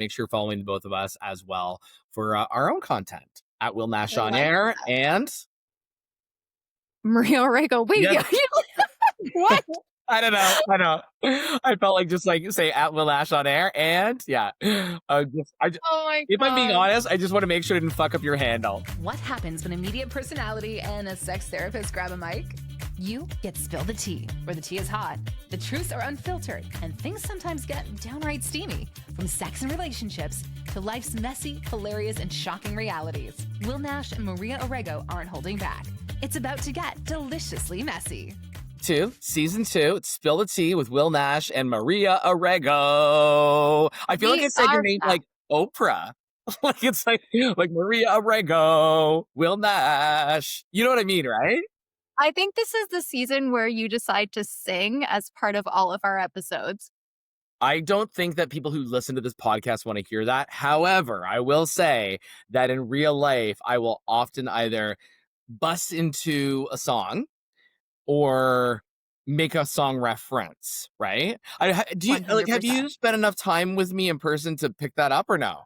make sure you're following both of us as well for our own content at Will Nash I on like Air. that. And Maria Orrego. Wait, yeah, what? I don't know. I know. I felt like just like say at Will Nash on Air. And yeah, Oh my if I'm being God. honest, I just want to make sure I didn't fuck up your handle. What happens when a media personality and a sex therapist grab a mic? You get Spill the Tea, where the tea is hot, the truths are unfiltered, and things sometimes get downright steamy. From sex and relationships to life's messy, hilarious, and shocking realities, Will Nash and Maria Orrego aren't holding back. It's about to get deliciously messy. Season 2, it's Spill the Tea with Will Nash and Maria Orrego. I feel like We I said your are name back. like Oprah. Like it's like Maria Orrego, Will Nash. You know what I mean, right? I think this is the season where you decide to sing as part of all of our episodes. I don't think that people who listen to this podcast want to hear that. However, I will say that in real life, I will often either bust into a song or make a song reference, right? Have you 100%. spent enough time with me in person to pick that up or no?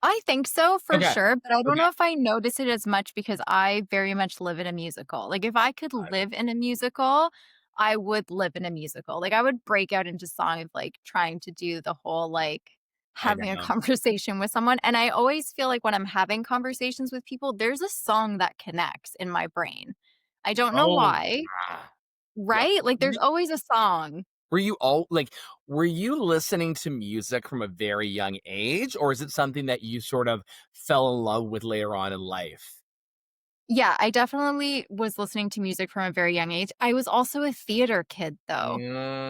I think so for Okay. sure, but I don't Okay. know if I notice it as much because I very much live in a musical. Like if I could live in a musical, I would live in a musical. Like I would break out into song of like trying to do the whole like I having a know. conversation with someone. And I always feel like when I'm having conversations with people, there's a song that connects in my brain. I don't know Oh, why, yeah. Yeah. right? Like there's always a song. Were you listening to music from a very young age, or is it something that you sort of fell in love with later on in life? Yeah, I definitely was listening to music from a very young age. I was also a theater kid though.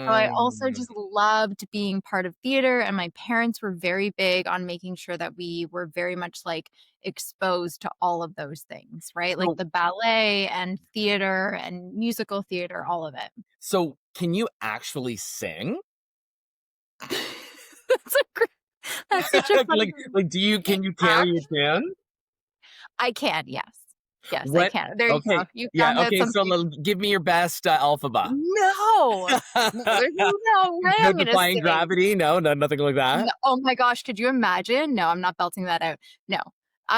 So I also Mm. just loved being part of theater, and my parents were very big on making sure that we were very much like exposed to all of those things, right? Like So the ballet and theater and musical theater, all of it. so can you actually sing? That's a great, that's such a funny. Can you carry a Act- tune? I can, yes. Yes, I What? can. There you Okay. go. You found Yeah, out okay, so something. give me your best, Alphaba. No. No, there's no way No I'm gonna defying sing. gravity? No, nothing like that? No, oh my gosh, could you imagine? No, I'm not belting that out. No.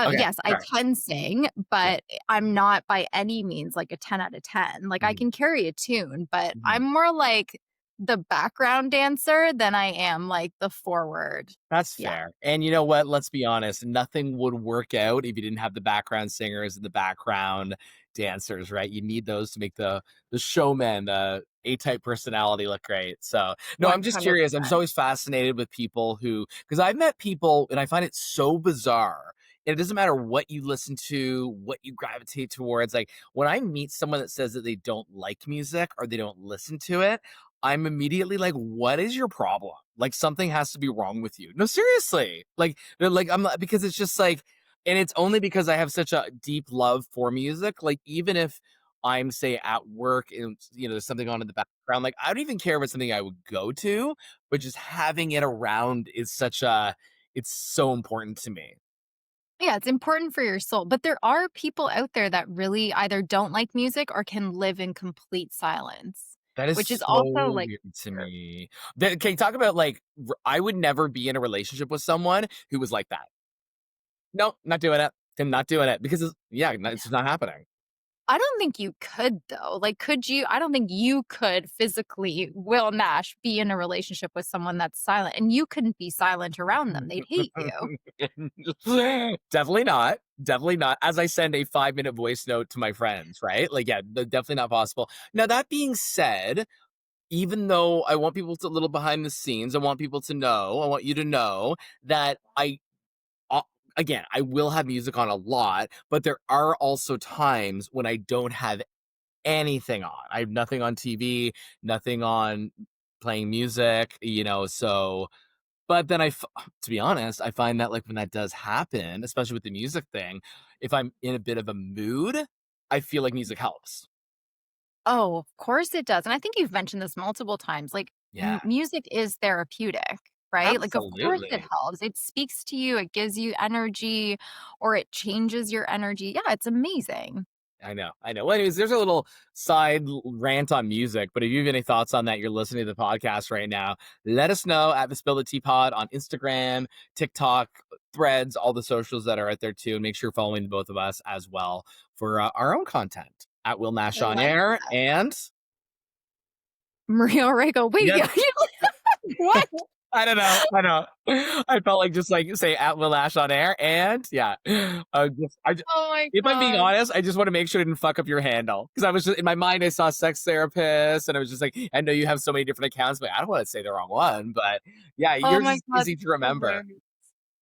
Okay, Yes, I fair. can sing, Yeah. but I'm not by any means like a 10 out of 10. Like I Mhm, can carry a tune, but mhm. I'm more like the background dancer than I am like the forward. That's Yeah. fair. And you know what? Let's be honest, nothing would work out if you didn't have the background singers and the background dancers, right? You need those to make the showman, the A-type personality look great. So, no, I'm just curious. I'm just 100%. always fascinated with people who, because I've met people and I find it so bizarre. And it doesn't matter what you listen to, what you gravitate towards. Like when I meet someone that says that they don't like music or they don't listen to it, I'm immediately like, what is your problem? Like something has to be wrong with you. No, seriously. Like, they're like I'm not, because it's just like, and it's only because I have such a deep love for music. Like, even if I'm say at work and there's something on in the background, like I don't even care if it's something I would go to, but just having it around is it's so important to me. Yeah, it's important for your soul, but there are people out there that really either don't like music or can live in complete silence, That is which is also so like weird to me. Can you talk about like I would never be in a relationship with someone who was like that. No, not doing it. I'm not doing it because it's just not happening. I don't think you could though. Like, could you? I don't think you could physically, Will Nash, be in a relationship with someone that's silent, and you couldn't be silent around them. They'd hate you. Definitely not. Definitely not. As I send a 5-minute voice note to my friends, right? Like, yeah, definitely not possible. Now, that being said, even though I want people to a little behind the scenes, I want people to know, I want you to know that uh, again, I will have music on a lot, but there are also times when I don't have anything on. I have nothing on TV, nothing on playing music, so but then to be honest, I find that like when that does happen, especially with the music thing, if I'm in a bit of a mood, I feel like music helps. Oh, of course it does. And I think you've mentioned this multiple times. Like, Yeah, music is therapeutic, right? Like, of course it absolutely. helps. It speaks to you, it gives you energy, or it changes your energy. Yeah, it's amazing. I know, I know. Well, anyways, there's a little side rant on music, but if you have any thoughts on that, you're listening to the podcast right now, let us know at the Spill the Tea Pod on Instagram, TikTok, Threads, all the socials that are out there too. And make sure you're following both of us as well for our own content at Will Nash I on like Air. that. And Maria Orrego. Wait, yes, what? I don't know. I know. I felt like just like say at Will Ash on air, and yeah, Oh my if I'm being god. honest, I just want to make sure I didn't fuck up your handle because I was just in my mind I saw sex therapist, and I was just like, I know you have so many different accounts, but I don't want to say the wrong one. But yeah, Oh yours my is god. easy to remember. Hilarious.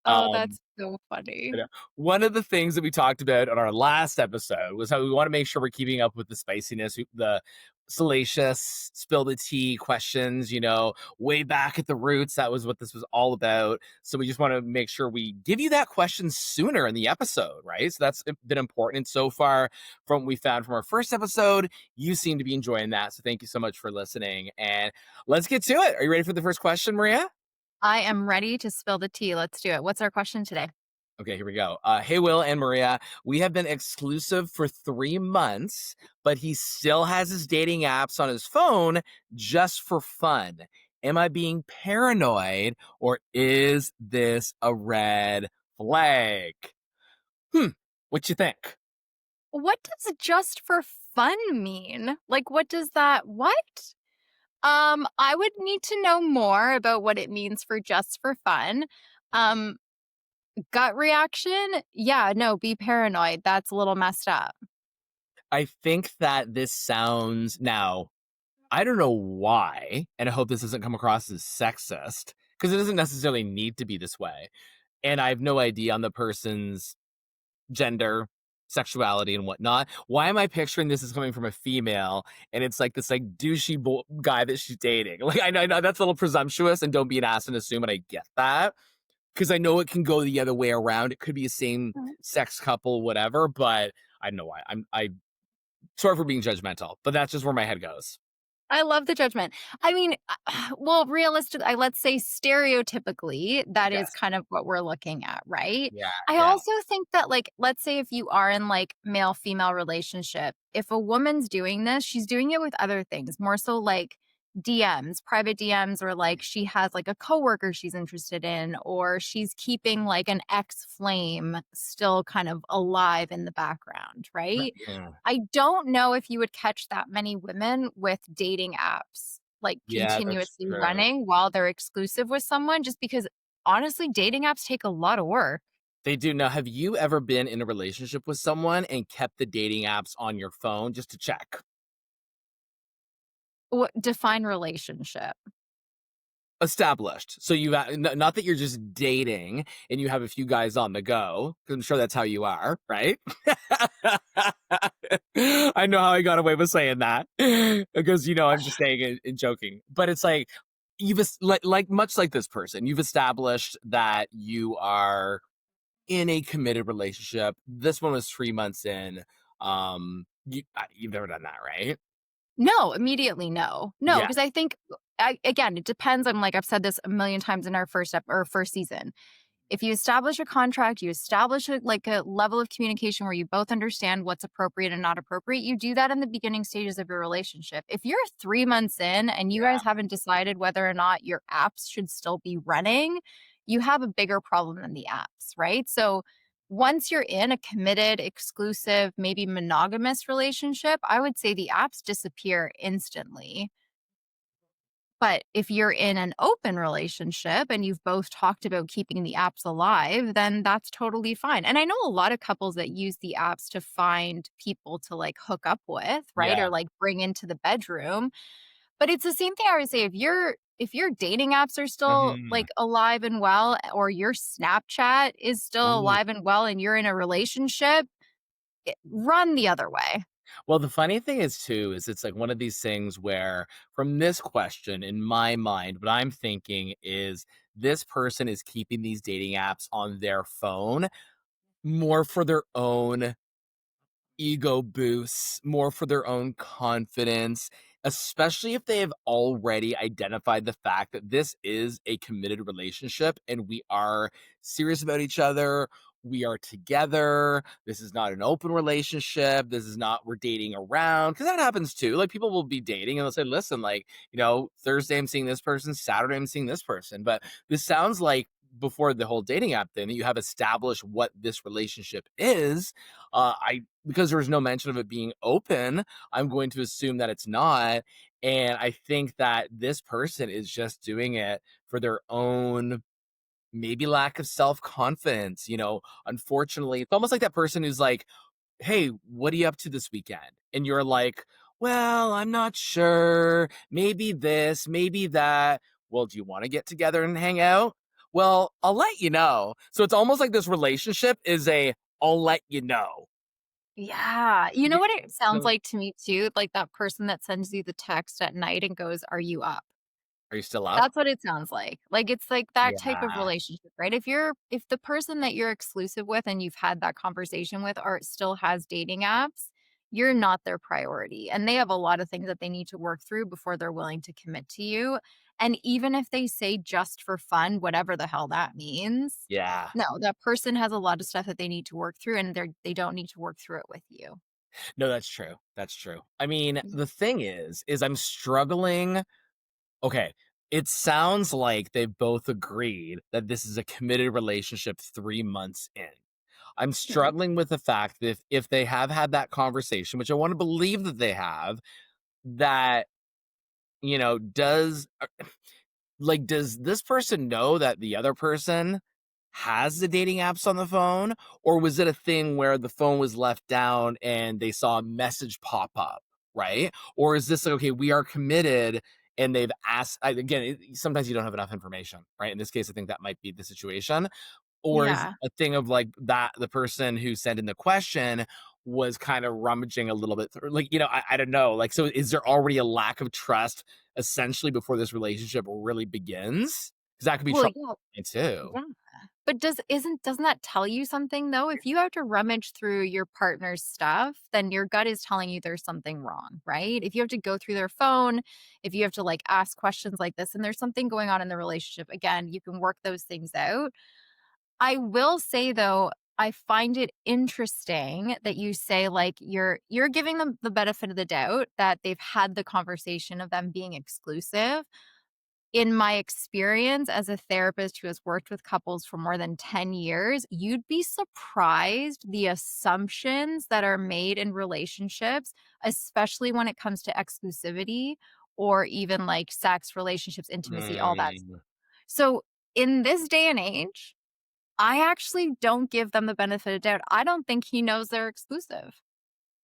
Oh, Um, that's so funny. you know, one of the things that we talked about on our last episode was how we want to make sure we're keeping up with the spiciness, the salacious, spill the tea questions, way back at the roots. That was what this was all about. So we just want to make sure we give you that question sooner in the episode, right? So that's been important. And so far, from what we found from our first episode, you seem to be enjoying that. So thank you so much for listening. And let's get to it. Are you ready for the first question, Maria? I am ready to spill the tea. Let's do it. What's our question today? Okay, here we go. Hey, Will and Maria, we have been exclusive for 3 months, but he still has his dating apps on his phone just for fun. Am I being paranoid or is this a red flag? What you think? What does just for fun mean? Like, what does that, what? I would need to know more about what it means for just for fun. Um, Gut reaction, yeah, no, be paranoid. That's a little messed up. I think that this sounds now, I don't know why, and I hope this doesn't come across as sexist because it doesn't necessarily need to be this way. And I have no idea on the person's gender, sexuality, and whatnot. Why am I picturing this as coming from a female and it's like this like douchey guy that she's dating? Like I know that's a little presumptuous, and don't be an ass and assume, and I get that because I know it can go the other way around. It could be a same Mhm. sex couple, whatever. But I don't know why. I sorry for being judgmental, but that's just where my head goes. I love the judgment. I mean, well, realistically, let's say stereotypically, that is Yes. kind of what we're looking at, right? Yeah. I Yeah. also think that, like, let's say if you are in like male female relationship, if a woman's doing this, she's doing it with other things, more so like DMs, private DMs, or like she has like a coworker she's interested in, or she's keeping like an ex flame still kind of alive in the background, right? Yeah. I don't know if you would catch that many women with dating apps, like, Yeah, that's continuously true. running while they're exclusive with someone, just because, honestly, dating apps take a lot of work. They do. Now, have you ever been in a relationship with someone and kept the dating apps on your phone just to check? What define relationship? Established. So you not that you're just dating and you have a few guys on the go, 'cause I'm sure that's how you are, right? I know how I got away with saying that because I'm just saying it and joking. But it's like like much like this person, you've established that you are in a committed relationship. This one was 3 months in. You've never done that, right? No, immediately no. No, Yeah. because I think, again, it depends on, like I've said this a million times in our first season. If you establish a contract, you establish a level of communication where you both understand what's appropriate and not appropriate. You do that in the beginning stages of your relationship. If you're 3 months in and you guys haven't decided whether or not your apps should still be running, you have a bigger problem than the apps, right? So once you're in a committed, exclusive, maybe monogamous relationship, I would say the apps disappear instantly. But if you're in an open relationship and you've both talked about keeping the apps alive, then that's totally fine. And I know a lot of couples that use the apps to find people to like hook up with, right? Yeah. Or like bring into the bedroom. But it's the same thing I would say if your dating apps are still Mhm. like alive and well, or your Snapchat is still Ooh. alive and well and you're in a relationship, run the other way. Well, the funny thing is too, is it's like one of these things where from this question, in my mind, what I'm thinking is this person is keeping these dating apps on their phone more for their own ego boosts, more for their own confidence, especially if they have already identified the fact that this is a committed relationship and we are serious about each other. we are together. This is not an open relationship. This is not we're dating around because that happens too. Like people will be dating and they'll say, listen, like, Thursday I'm seeing this person, Saturday I'm seeing this person. But this sounds like before the whole dating app thing that you have established what this relationship is. I because there's no mention of it being open, I'm going to assume that it's not. And I think that this person is just doing it for their own maybe lack of self-confidence. Unfortunately, it's almost like that person who's like, "Hey, what are you up to this weekend?" And you're like, "Well, I'm not sure. Maybe this, maybe that." Well, do you want to get together and hang out? Well, I'll let you know. So it's almost like this relationship is a I'll let you know. Yeah. You know You what it sounds know, like to me too? Like that person that sends you the text at night and goes, "Are you up?" are you still up? That's what it sounds like. Like, it's like that type of Yeah. relationship, right? If the person that you're exclusive with and you've had that conversation with or still has dating apps, you're not their priority. And they have a lot of things that they need to work through before they're willing to commit to you. And even if they say just for fun, whatever the hell that means, Yeah. no, that person has a lot of stuff that they need to work through and they don't need to work through it with you. No, that's true. That's true. I mean, Yeah. the thing is I'm struggling. Okay. It sounds like they've both agreed that this is a committed relationship 3 months in. I'm Yeah. struggling with the fact that if they have had that conversation, which I wanna believe that they have, that, does does this person know that the other person has the dating apps on the phone? Or was it a thing where the phone was left down and they saw a message pop up, right? Or is this like, okay, we are committed and they've asked, again, sometimes you don't have enough information, right? In this case, I think that might be the situation. Or is Yeah. a thing of like that the person who sent in the question was kind of rummaging a little bit through, like, I don't know. Like, so is there already a lack of trust essentially before this relationship really begins? Because that could be Well, trouble yeah. too. Yeah. But doesn't that tell you something though? If you have to rummage through your partner's stuff, then your gut is telling you there's something wrong, right? If you have to go through their phone, if you have to like ask questions like this and there's something going on in the relationship, again, you can work those things out. I will say though, I find it interesting that you say like you're giving them the benefit of the doubt that they've had the conversation of them being exclusive. In my experience as a therapist who has worked with couples for more than 10 years, you'd be surprised the assumptions that are made in relationships, especially when it comes to exclusivity or even like sex, relationships, intimacy, all that stuff. Mm. So, in this day and age, I actually don't give them the benefit of doubt. I don't think he knows they're exclusive.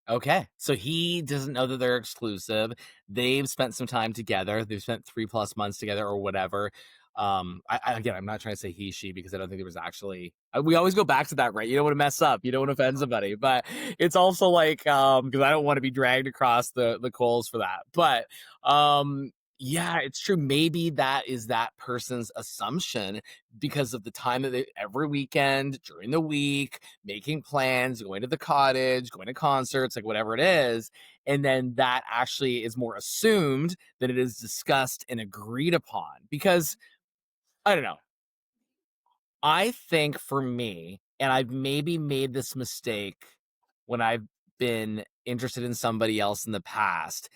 Okay. So he doesn't know that they're exclusive. They've spent some time together. They've spent 3+ months together or whatever. Again, I'm not trying to say he, she, because I don't think there was actually, we always go back to that, right? You don't want to mess up. You don't want to offend somebody, but it's also like, because I don't want to be dragged across the coals for that. But, yeah, it's true. Maybe that is that person's assumption because of the time that they every weekend during the week making plans, going to the cottage, going to concerts, like whatever it is. And then that actually is more assumed than it is discussed and agreed upon. Because I don't know. I think for me, and I've maybe made this mistake when I've been interested in somebody else in the past,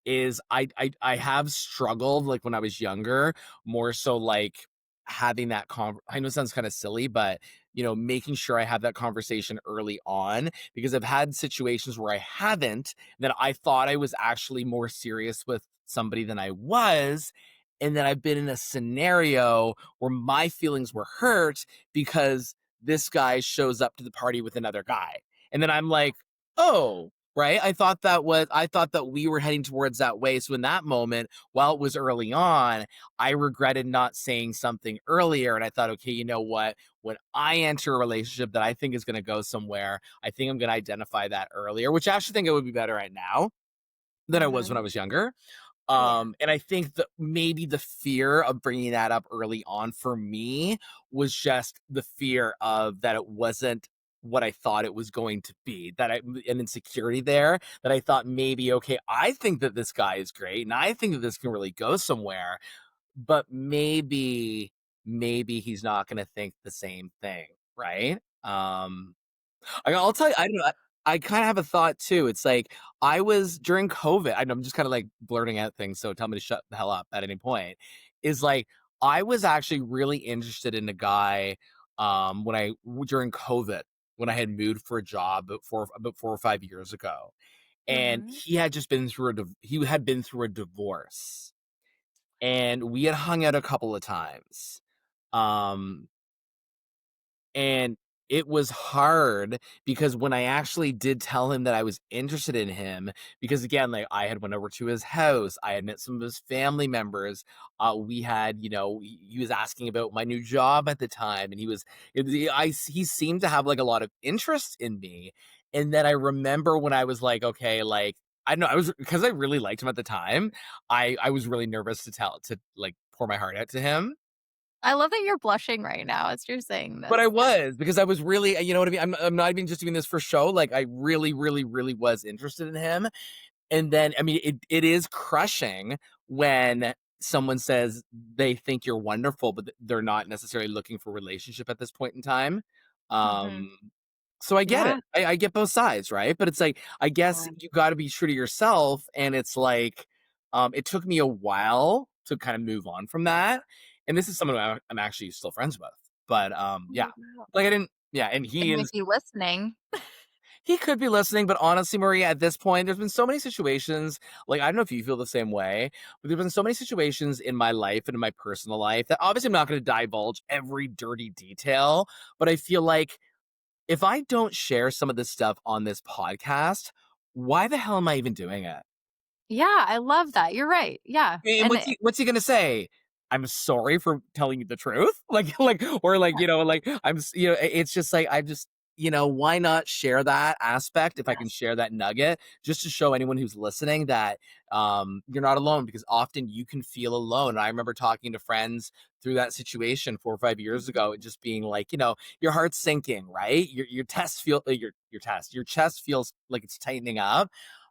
is I have struggled, like, when I was younger, more so, like, having that I know it sounds kinda silly, but, making sure I have that conversation early on, because I've had situations where I haven't, that I thought I was actually more serious with somebody than I was, and then I've been in a scenario where my feelings were hurt because this guy shows up to the party with another guy, and then I'm like, "Oh, right? I thought that we were heading towards that way." So in that moment, while it was early on, I regretted not saying something earlier. And I thought, okay, you know what? When I enter a relationship that I think is going to go somewhere, I think I'm going to identify that earlier, which I actually think it would be better right now than I was when I Mhm. was younger. Yeah. And I think that maybe the fear of bringing that up early on for me was just the fear of that it wasn't what I thought it was going to be, that an insecurity there that I thought maybe, okay, I think that this guy is great and I think that this can really go somewhere, but maybe he's not going to think the same thing. Right. Um, I'll tell you, I don't know, I kinda have a thought too. It's like, I was during COVID, I know I'm just kinda, like, blurting out things, so tell me to shut the hell up at any point, is like, I was actually really interested in a guy, when during COVID, when I had moved for a job about 4 or 5 years ago, and Mhm. he had been through a divorce, and we had hung out a couple of times. Um and it was hard because when I actually did tell him that I was interested in him, because again, like I had went over to his house, I had met some of his family members. We had, he was asking about my new job at the time, and he seemed to have like a lot of interest in me. And then I remember when I was like, okay, like I don't know, I was because I really liked him at the time. I was really nervous to like pour my heart out to him. I love that you're blushing right now as you're saying But this. I was, because I was really, you know what I mean? I'm not even just doing this for show, like, I really, really, really was interested in him, and then, I mean, it is crushing when someone says they think you're wonderful, but they're not necessarily looking for a relationship at this point in time. Mhm. Um, so I get it. Yeah. I get both sides, right? But it's like, I guess you gotta be true to yourself, and it's like, it took me a while to kind of move on from that, and this is someone who I'm actually still friends with. But, yeah. Like, I didn't yeah, and They might be listening. he could be listening, but honestly, Maria, at this point, there's been so many situations, like, I don't know if you feel the same way, but there's been so many situations in my life and in my personal life that obviously I'm not gonna divulge every dirty detail, but I feel like if I don't share some of this stuff on this podcast, why the hell am I even doing it? Yeah, I love that. You're right. Yeah. And And what's he gonna say? "I'm sorry for telling you the truth?" Like, or like, like, it's just like, why not share that aspect if I can yes. share that nugget, just to show anyone who's listening that, you're not alone, because often you can feel alone. And I remember talking to friends through that situation 4 or 5 years ago, and just being like, your heart's sinking, right? Your chest feels like it's tightening up.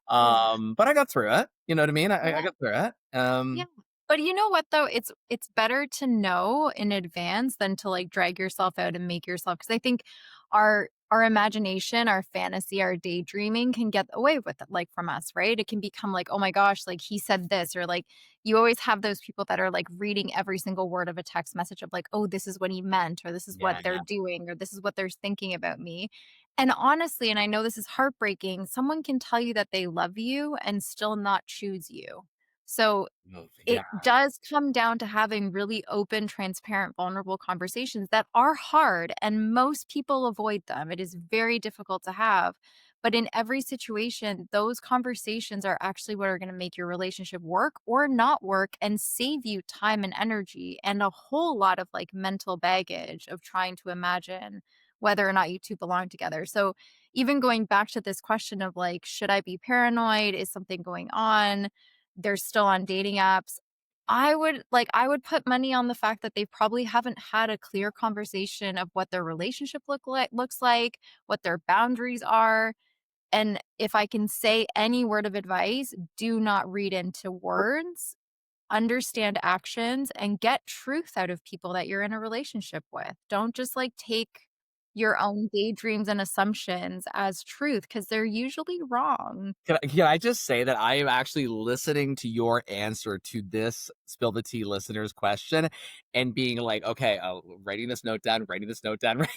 Yeah. But I got through it. You know what I mean? I Yeah. got through it. Yeah. But you know what though? It's better to know in advance than to like drag yourself out and make yourself, because I think our imagination, our fantasy, our daydreaming can get away with it, like from us, right? It can become like, oh my gosh, like he said this, or like you always have those people that are like reading every single word of a text message of like, oh, this is what he meant, or this is what Yeah, they're doing, or this is what they're thinking about me. And honestly, and I know this is heartbreaking, someone can tell you that they love you and still not choose you. So yeah. it does come down to having really open, transparent, vulnerable conversations that are hard, and most people avoid them. It is very difficult to have. But in every situation, those conversations are actually what are going to make your relationship work or not work and save you time and energy and a whole lot of like mental baggage of trying to imagine whether or not you two belong together. So, even going back to this question of like, should I be paranoid? Is something going on? They're still on dating apps. I would put money on the fact that they probably haven't had a clear conversation of what their relationship looks like, what their boundaries are. And if I can say any word of advice, do not read into words, understand actions, and get truth out of people that you're in a relationship with. Don't just like take your own daydreams and assumptions as truth, because they're usually wrong. Can I just say that I am actually listening to your answer to this Spill the Tea listener's question, and being like, okay, writing this note down, writing this note down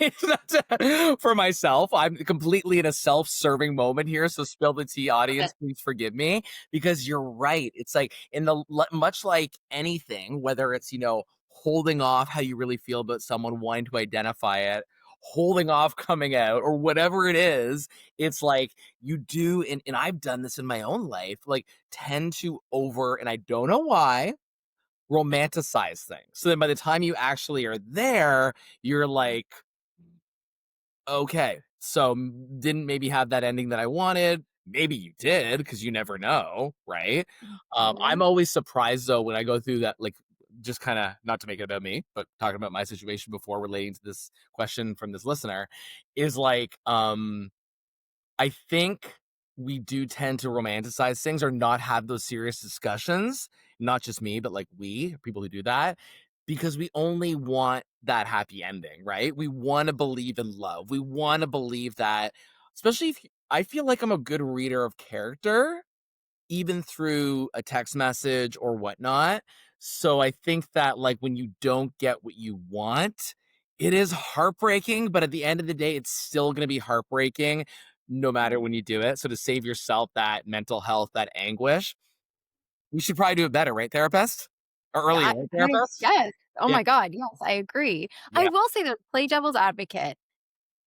for myself. I'm completely in a self-serving moment here. So Spill the Tea audience, please forgive me, because you're right. It's like much like anything, whether it's, holding off how you really feel about someone, wanting to identify it, holding off coming out, or whatever it is, it's like you do, and I've done this in my own life, like, tend to and I don't know why, romanticize things. So then by the time you actually are there, you're like, okay, so didn't maybe have that ending that I wanted. Maybe you did, because you never know, right? I'm Mhm. always surprised though when I go through that, like, just kind of not to make it about me, but talking about my situation before relating to this question from this listener, is like, I think we do tend to romanticize things or not have those serious discussions. Not just me, but like people who do that, because we only want that happy ending, right? We want to believe in love. We want to believe that, especially if I feel like I'm a good reader of character, even through a text message or whatnot. So I think that like when you don't get what you want, it is heartbreaking, but at the end of the day, it's still going to be heartbreaking no matter Mm. when you do it. So to save yourself that mental health, that anguish, we should probably do it better, right, therapist? Or early I alert I therapist? yes. Oh Yeah. my god, yes, I agree. I Yeah. will say that play devil's advocate.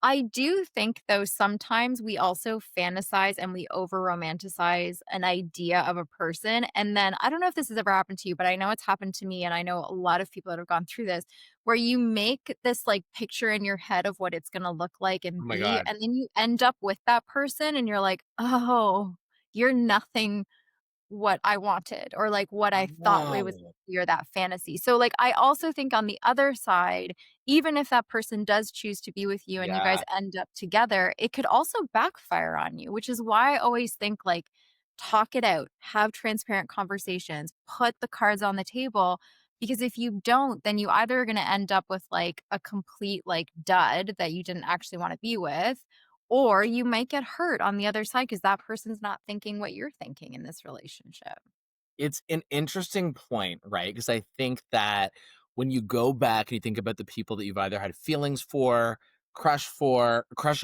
I do think though sometimes we also fantasize and we over romanticize an idea of a person. And then I don't know if this has ever happened to you, but I know it's happened to me. And I know a lot of people that have gone through this, where you make this like picture in your head of what it's going to look like and Oh my be. god. And then you end up with that person and you're like, oh, you're nothing what I wanted or like what I thought it was No. or that fantasy. So like I also think on the other side, even if that person does choose to be with you and you guys Yeah. end up together, it could also backfire on you, which is why I always think like talk it out, have transparent conversations, put the cards on the table because if you don't, then you either are going to end up with like a complete like dud that you didn't actually want to be with or you might get hurt on the other side because that person's not thinking what you're thinking in this relationship. It's an interesting point, right? Because I think that when you go back and you think about the people that you've either had feelings for, crush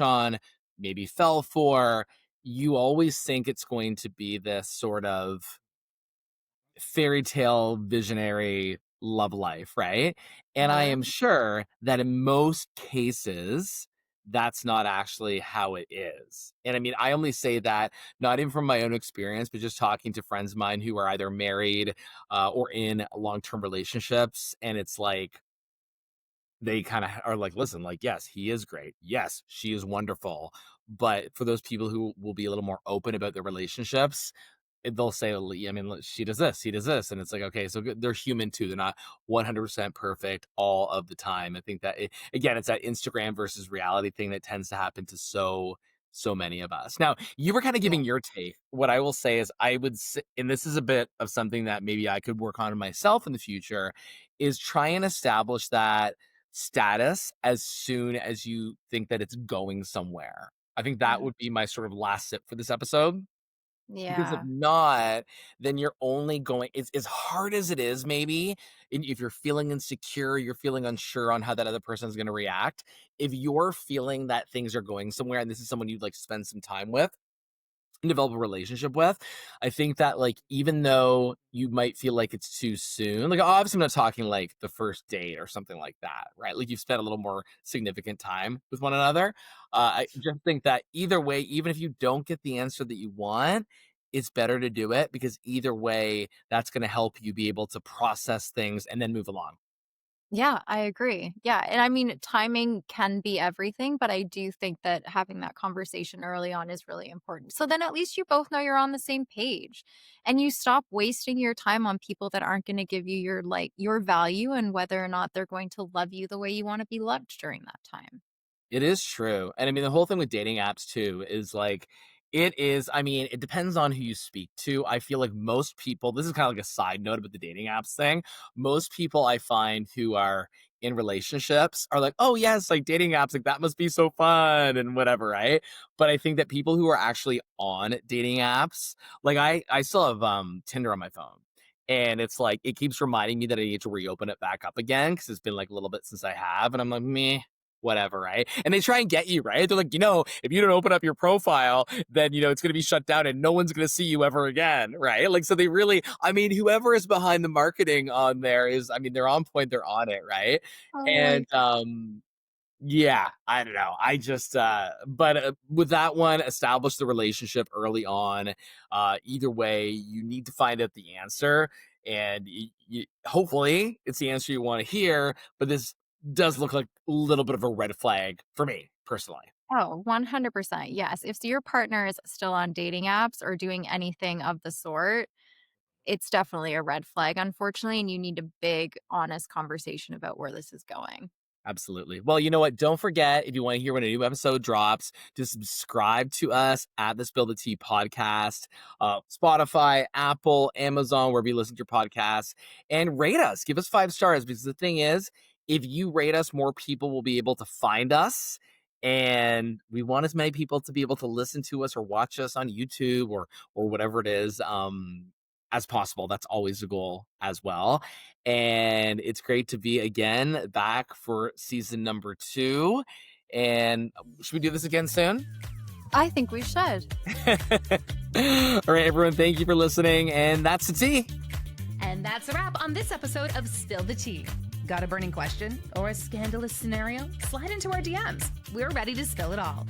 on, maybe fell for, you always think it's going to be this sort of fairy tale visionary love life, right? And I Uh-huh. am sure that in most cases, that's not actually how it is. And I mean, I only say that not even from my own experience, but just talking to friends of mine who are either married or in long term relationships. And it's like, they kind of are like, listen, like, yes, he is great. Yes, she is wonderful. But for those people who will be a little more open about their relationships, they'll say, I mean, look, she does this, he does this. And it's like, okay, so they're human too. They're not 100% perfect all of the time. I think that, again, it's that Instagram versus reality thing that tends to happen to so many of us. Now, you were kind of Yeah. giving your take. What I will say is, I would say, and this is a bit of something that maybe I could work on myself in the future, is try and establish that status as soon as you think that it's going somewhere. I think that Mhm. would be my sort of last sip for this episode. Because if Yeah. not, then you're only going, it's as hard as it is, maybe, and if you're feeling insecure, you're feeling unsure on how that other person is going to react. If you're feeling that things are going somewhere and this is someone you'd like to spend some time with, develop a relationship with. I think that like even though you might feel like it's too soon, like obviously I'm not talking like the first date or something like that, right? Like you've spent a little more significant time with one another. I just think that either way, even if you don't get the answer that you want, it's better to do it because either way, that's going to help you be able to process things and then move along. Yeah, I agree. Yeah, and I mean, timing can be everything, but I do think that having that conversation early on is really important. So then at least you both know you're on the same page and you stop wasting your time on people that aren't going to give you your like your value and whether or not they're going to love you the way you want to be loved during that time. It is true. And I mean, the whole thing with dating apps too is like, it is, I mean, it depends on who you speak to. I feel like most people, this is kind of like a side note about the dating apps thing. Most people I find who are in relationships are like, oh, yes, like dating apps, like that must be so fun and whatever, right? But I think that people who are actually on dating apps, like I still have Tinder on my phone. And it's like, it keeps reminding me that I need to reopen it back up again because it's been like a little bit since I have. And I'm like, meh, whatever, right? And they try and get you, right? They're like, if you don't open up your profile, then, it's going to be shut down and no one's going to see you ever again, right? Like, so they really, I mean, whoever is behind the marketing on there is, I mean, they're on point, they're on it, right? Oh my And, yeah, I don't know. I just, but with that one, establish the relationship early on. Either way, you need to find out the answer, and hopefully it's the answer you want to hear. But this does look like a little bit of a red flag for me personally. Oh, 100%. Yes. If your partner is still on dating apps or doing anything of the sort, it's definitely a red flag, unfortunately, and you need a big, honest conversation about where this is going. Absolutely. Well, you know what? Don't forget, if you want to hear when a new episode drops, to subscribe to us at the Spill the Tea podcast, Spotify, Apple, Amazon, wherever you listen to your podcasts, and rate us. Give us 5 stars, because the thing is, if you rate us, more people will be able to find us. And we want as many people to be able to listen to us or watch us on YouTube or whatever it is, as possible. That's always the goal as well. And it's great to be again back for season number 2. And should we do this again soon? I think we should. All right, everyone, thank you for listening. And that's the tea. And that's a wrap on this episode of Spill the Tea. Got a burning question or a scandalous scenario? Slide into our DMs. We're ready to spill it all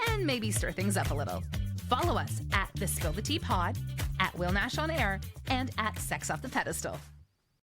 and maybe stir things up a little. Follow us at the Spill the Tea Pod, at Will Nash on Air, and at Sex Off the Pedestal.